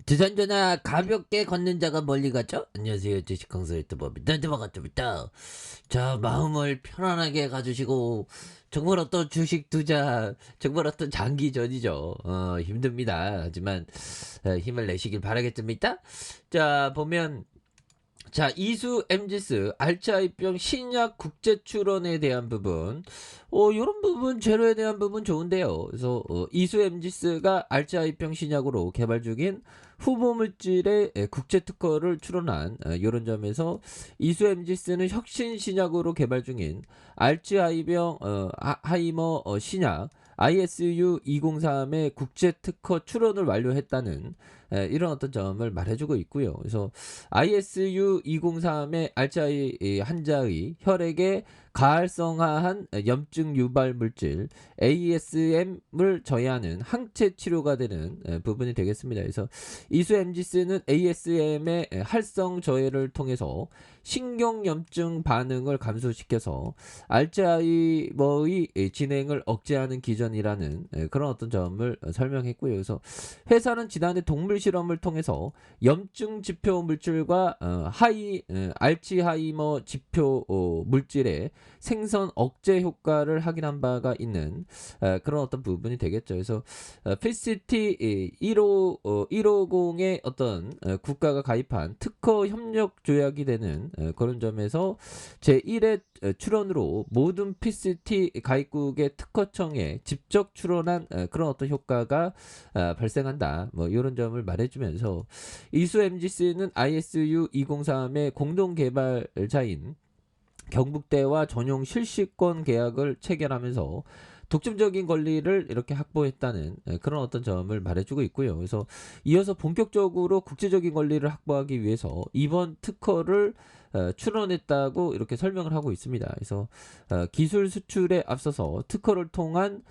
두산전화 가볍게 걷는 자가 멀리 가죠? 안녕하세요. 주식강사 유튜버입니다. 반갑습니다. 자, 마음을 편안하게 가주시고 정말 어떤 주식 투자, 정말 어떤 장기전이죠. 힘듭니다. 하지만 힘을 내시길 바라겠습니다. 자, 보면 자, 이수 엠지스 알츠하이병 신약 국제 출원에 대한 부분, 요런 부분 제로에 대한 부분 좋은데요. 그래서 이수 엠지스가 알츠하이병 신약으로 개발 중인 후보 물질의 국제 특허를 출원한 요런 점에서 이수 엠지스는 혁신 신약으로 개발 중인 알츠하이병 하이머 신약 ISU 203의 국제 특허 출원을 완료했다는 이런 어떤 점을 말해주고 있고요. 그래서 ISU 203의 알츠하이 환자의 혈액에 가활성화한 염증 유발 물질 ASM을 저해하는 항체 치료가 되는 부분이 되겠습니다. 그래서 이수 엠지스는 ASM의 활성 저해를 통해서 신경염증 반응을 감소시켜서 알츠하이머의 진행을 억제하는 기전이라는 그런 어떤 점을 설명했고요. 그래서 회사는 지난해 동물 실험을 통해서 염증 지표 물질과 알츠하이머 지표 물질의 생선 억제 효과를 확인한 바가 있는 그런 어떤 부분이 되겠죠. 그래서 PCT 150의 어떤 국가가 가입한 특허 협력 조약이 되는 그런 점에서 제1회 출원으로 모든 PCT 가입국의 특허청에 직접 출원한 그런 어떤 효과가 발생한다. 뭐 이런 점을 말해주면서 이수 엠지스는 ISU 203의 공동 개발자인 경북대와 전용 실시권 계약을 체결하면서 독점적인 권리를 이렇게 확보했다는 그런 어떤 점을 말해주고 있고요. 그래서 이어서 본격적으로 국제적인 권리를 확보하기 위해서 이번 특허를 출원했다고 이렇게 설명을 하고 있습니다. 그래서 기술 수출에 앞서서 특허를 통한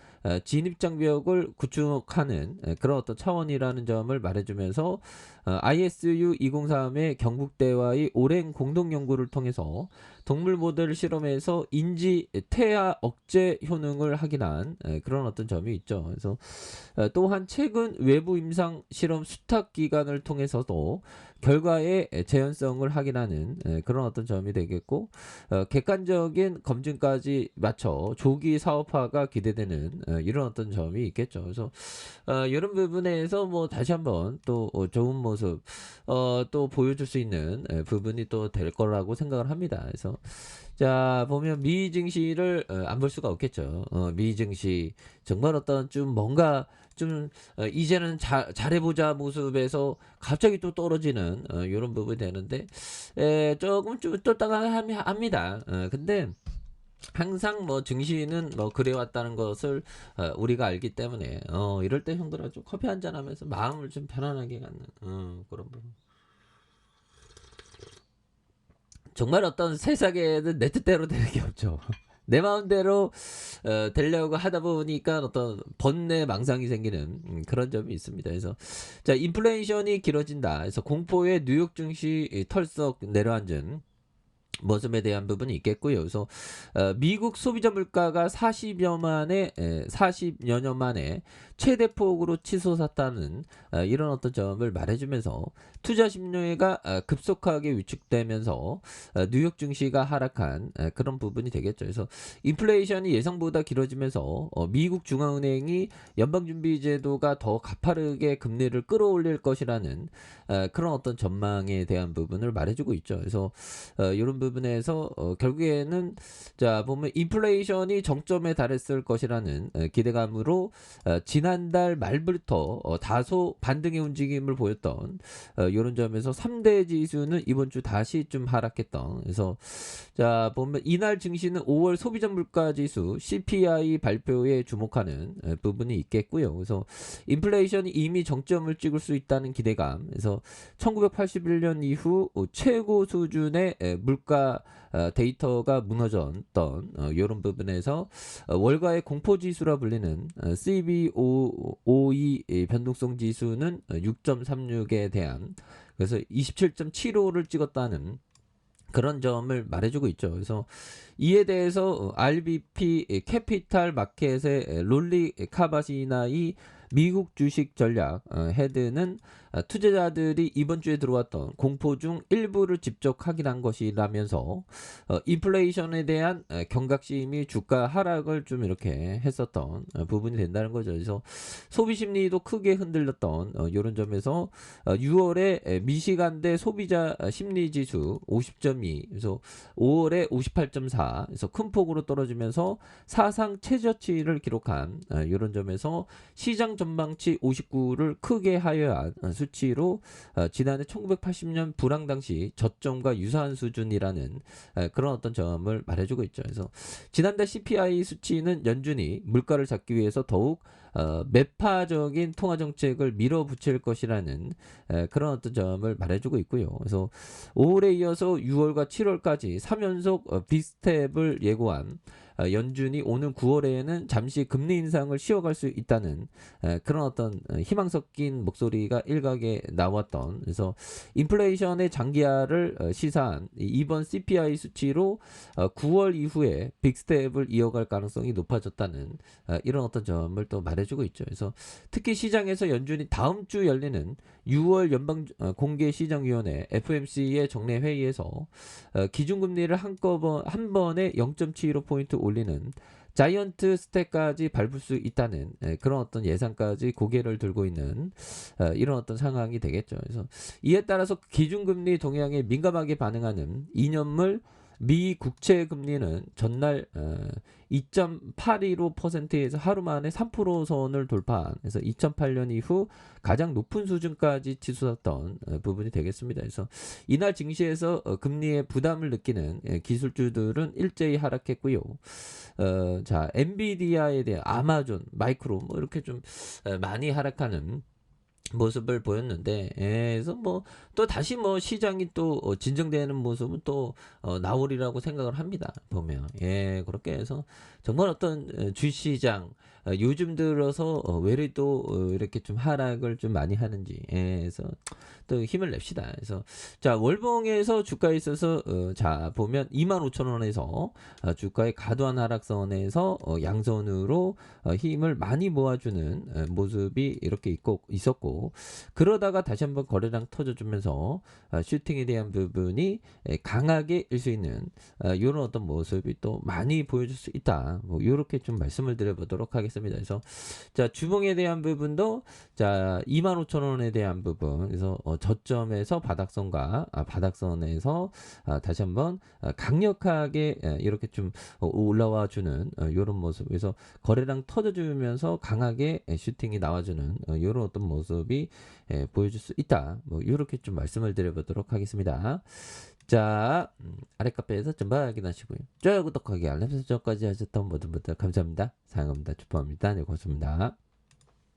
진입 장벽을 구축하는 그런 어떤 차원이라는 점을 말해주면서 ISU 203의 경북대와의 오랜 공동 연구를 통해서 동물 모델 실험에서 인지 태아 억제 효능을 확인한 그런 어떤 점이 있죠. 그래서 또한 최근 외부 임상 실험 수탁 기간을 통해서도 결과의 재현성을 확인하는 그런 어떤 점이 되겠고 객관적인 검증까지 맞춰 조기 사업화가 기대되는 이런 어떤 점이 있겠죠. 그래서 이런 부분에서 뭐 다시 한번 또 좋은 모습 또 보여줄 수 있는 부분이 또 될 거라고 생각을 합니다. 그래서 자 보면 미 증시를 안 볼 수가 없겠죠. 미 증시 정말 어떤 좀 뭔가 좀 이제는 잘해보자 모습에서 갑자기 또 떨어지는 이런 부분이 되는데 조금 좀 떴다가 합니다. 근데 항상 뭐 증시는 뭐 그래왔다는 것을 우리가 알기 때문에 이럴 때 형들아 좀 커피 한잔 하면서 마음을 좀 편안하게 갖는 그런 부분. 정말 어떤 세상에는 내 뜻대로 되는 게 없죠. 내 마음대로 되려고 하다 보니까 어떤 번뇌 망상이 생기는 그런 점이 있습니다. 그래서 자 인플레이션이 길어진다. 그래서 공포의 뉴욕 증시 털썩 내려앉은 모습에 대한 부분이 있겠고요. 그래서 미국 소비자 물가가 40여 년 만에 최대폭으로 치솟았다는 이런 어떤 점을 말해주면서 투자 심리가 급속하게 위축되면서 뉴욕 증시가 하락한 그런 부분이 되겠죠. 그래서 인플레이션이 예상보다 길어지면서 미국 중앙은행이 연방준비제도가 더 가파르게 금리를 끌어올릴 것이라는 그런 어떤 전망에 대한 부분을 말해주고 있죠. 그래서 이런 부분에서 결국에는 자 보면 인플레이션이 정점에 달했을 것이라는 기대감으로 지난달 말부터 다소 반등의 움직임을 보였던 이런 점에서 3대 지수는 이번 주 다시 좀 하락했던. 그래서 자 보면 이날 증시는 5월 소비자 물가 지수 CPI 발표에 주목하는 부분이 있겠고요. 그래서 인플레이션이 이미 정점을 찍을 수 있다는 기대감. 그래서 1981년 이후 최고 수준의 물가 데이터가 무너졌던 이런 부분에서 월가의 공포지수라 불리는 CBOE 변동성 지수는 6.36에 대한 그래서 27.75를 찍었다는 그런 점을 말해주고 있죠. 그래서 이에 대해서 RBP 캐피탈 마켓의 롤리 카바시나이 미국 주식 전략 헤드는 투자자들이 이번 주에 들어왔던 공포 중 일부를 직접 확인한 것이라면서 인플레이션에 대한 경각심이 주가 하락을 좀 이렇게 했었던 부분이 된다는 거죠. 그래서 소비 심리도 크게 흔들렸던 이런 점에서 6월에 미시간대 소비자 심리 지수 50.2, 그래서 5월에 58.4, 그래서 큰 폭으로 떨어지면서 사상 최저치를 기록한 이런 점에서 시장 전망치 59를 크게 하회한 수치로 지난해 1980년 불황 당시 저점과 유사한 수준이라는 그런 어떤 점을 말해주고 있죠. 그래서 지난달 CPI 수치는 연준이 물가를 잡기 위해서 더욱 매파적인 통화 정책을 밀어붙일 것이라는 그런 어떤 점을 말해주고 있고요. 그래서 5월에 이어서 6월과 7월까지 3연속 빅스텝을 예고한 연준이 오는 9월에는 잠시 금리 인상을 쉬어갈 수 있다는 그런 어떤 희망 섞인 목소리가 일각에 나왔던, 그래서 인플레이션의 장기화를 시사한 이번 CPI 수치로 9월 이후에 빅스텝을 이어갈 가능성이 높아졌다는 이런 어떤 점을 또 말해주고 있죠. 그래서 특히 시장에서 연준이 다음 주 열리는 6월 연방 공개시장위원회 FOMC의 정례 회의에서 기준금리를 한 번에 0.75포인트 올리는 자이언트 스택까지 밟을 수 있다는 그런 어떤 예상까지 고개를 들고 있는 이런 어떤 상황이 되겠죠. 그래서 이에 따라서 기준금리 동향에 민감하게 반응하는 2년물 미 국채 금리는 전날 2.815%에서 하루 만에 3% 선을 돌파한, 그래서 2008년 이후 가장 높은 수준까지 치솟았던 부분이 되겠습니다. 그래서 이날 증시에서 금리의 부담을 느끼는 기술주들은 일제히 하락했고요. 자, 엔비디아에 대한 아마존, 마이크로 뭐 이렇게 좀 많이 하락하는 모습을 보였는데, 그래서 뭐 또 다시 뭐 시장이 또 진정되는 모습은 또 나오리라고 생각을 합니다. 보면 그렇게 해서 정말 어떤 주시장 요즘 들어서 왜 이리 또 이렇게 좀 하락을 좀 많이 하는지, 그래서 또 힘을 냅시다. 그래서 자, 월봉에서 주가에 있어서 자 보면 25,000원에서 주가의 과도한 하락선에서 양선으로 힘을 많이 모아주는 모습이 이렇게 있었고, 그러다가 다시 한번 거래량 터져주면서 슈팅에 대한 부분이 강하게 일 수 있는 이런 어떤 모습이 또 많이 보여줄 수 있다. 뭐 이렇게 좀 말씀을 드려보도록 하겠습니다. 그래서 자, 주봉에 대한 부분도 자 25,000원에 대한 부분, 그래서 저점에서 바닥선과 바닥선에서 다시 한번 강력하게 이렇게 좀 올라와 주는 이런 모습, 그래서 거래량 터져주면서 강하게 슈팅이 나와주는 이런 어떤 모습이 보여줄 수 있다. 뭐 이렇게 좀 말씀을 드려보도록 하겠습니다. 자, 아래 카페에서 전방 확인하시고요. 좋아요, 구독하기, 알람 설정까지 하셨던 모든 분들 감사합니다. 사랑합니다. 축복합니다. 네, 고맙습니다.